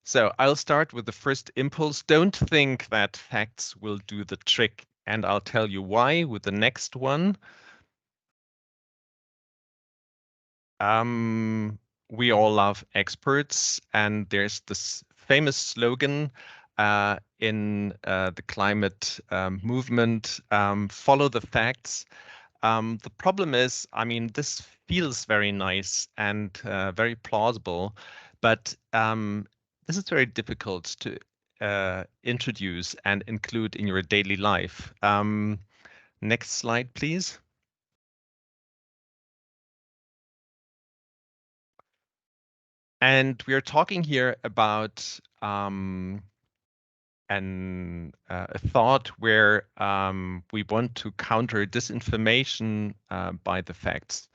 So I'll start with the first impulse. Don't think that facts will do the trick, and I'll tell you why with the next one. We all love experts, and there's this famous slogan in the climate movement, follow the facts. The problem is, I mean, this feels very nice and very plausible, but this is very difficult to introduce and include in your daily life. Next slide, please. And we are talking here about a thought where we want to counter disinformation by the facts.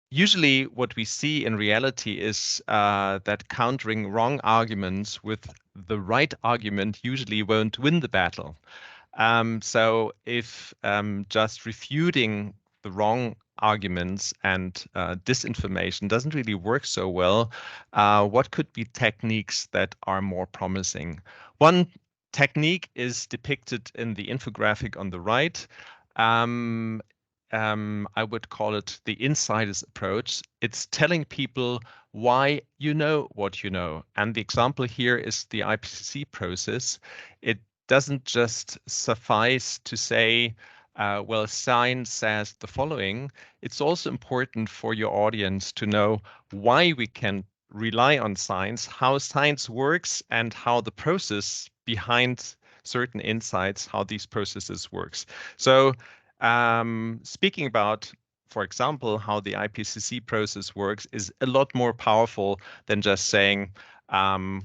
Usually what we see in reality is that countering wrong arguments with the right argument usually won't win the battle. So if just refuting the wrong arguments and disinformation doesn't really work so well, what could be techniques that are more promising? One technique is depicted in the infographic on the right. I would call it the insider's approach. It's telling people why you know what you know. And the example here is the IPCC process. It doesn't just suffice to say, well, science says the following. It's also important for your audience to know why we can rely on science, how science works, and how the process behind certain insights, how these processes works. So speaking about, for example, how the IPCC process works is a lot more powerful than just saying,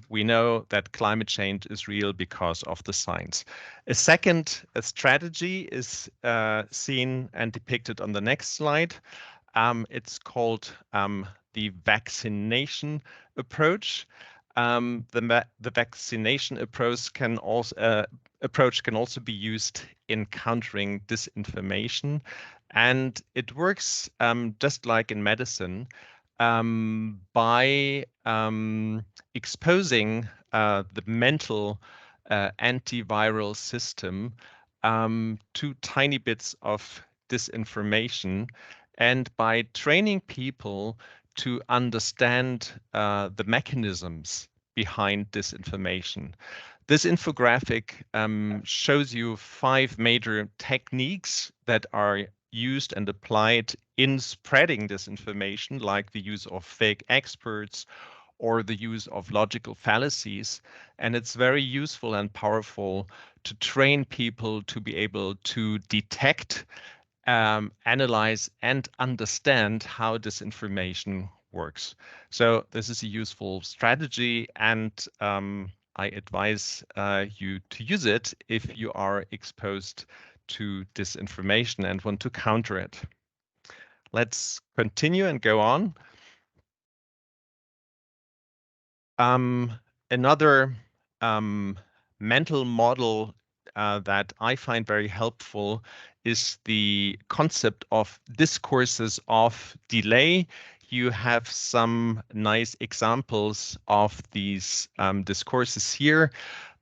we know that climate change is real because of the science. A second strategy is seen and depicted on the next slide. It's called the vaccination approach. The vaccination approach can also be used in countering disinformation, and it works just like in medicine by exposing the mental antiviral system to tiny bits of disinformation, and by training people to understand the mechanisms behind disinformation. This infographic shows you 5 major techniques that are used and applied in spreading disinformation, like the use of fake experts or the use of logical fallacies. And it's very useful and powerful to train people to be able to detect, analyze, and understand how disinformation works. So this is a useful strategy, and I advise you to use it if you are exposed to disinformation and want to counter it. Let's continue and go on. Another mental model that I find very helpful is the concept of discourses of delay. You have some nice examples of these discourses here.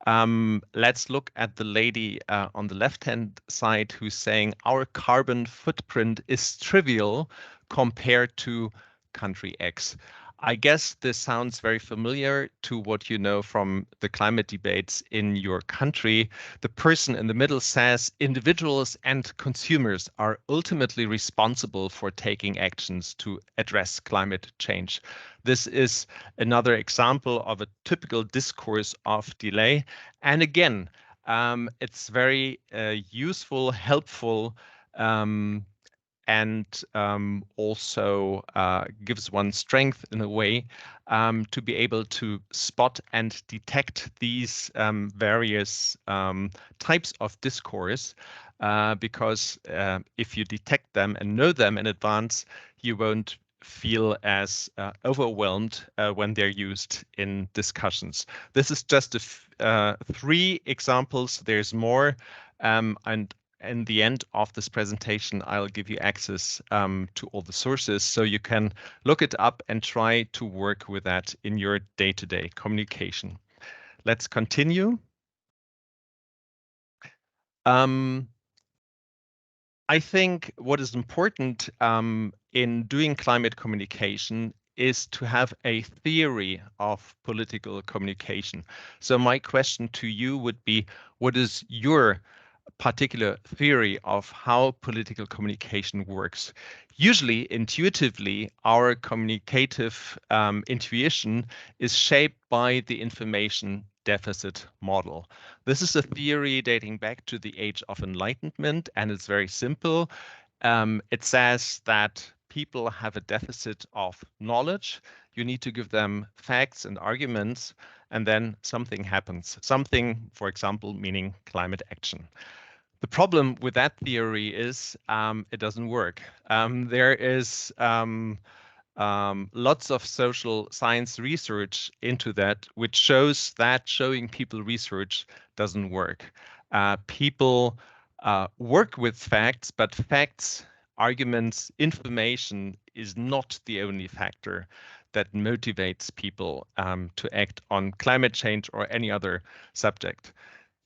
Let's look at the lady on the left-hand side who's saying our carbon footprint is trivial compared to country X. I guess this sounds very familiar to what you know from the climate debates in your country. The person in the middle says individuals and consumers are ultimately responsible for taking actions to address climate change. This is another example of a typical discourse of delay. And again, it's very useful, helpful, and also gives one strength in a way to be able to spot and detect these various types of discourse, because if you detect them and know them in advance, you won't feel as overwhelmed when they're used in discussions. This is just 3 examples. There's more, and in the end of this presentation, I'll give you access to all the sources so you can look it up and try to work with that in your day-to-day communication. Let's continue. I think what is important in doing climate communication is to have a theory of political communication. So my question to you would be, what is your particular theory of how political communication works? Usually, intuitively, our communicative intuition is shaped by the information deficit model. This is a theory dating back to the Age of Enlightenment, and it's very simple. It says that people have a deficit of knowledge. You need to give them facts and arguments, and then something happens. Something, for example, meaning climate action. The problem with that theory is it doesn't work. There is lots of social science research into that, which shows that showing people research doesn't work. People work with facts, but facts, arguments, information is not the only factor that motivates people to act on climate change or any other subject.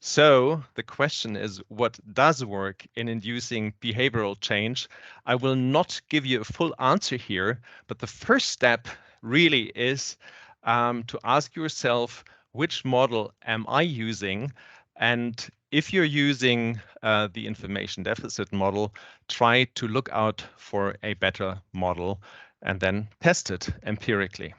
So the question is, what does work in inducing behavioral change? I will not give you a full answer here, but the first step really is to ask yourself, which model am I using? And if you're using the information deficit model, try to look out for a better model and then test it empirically.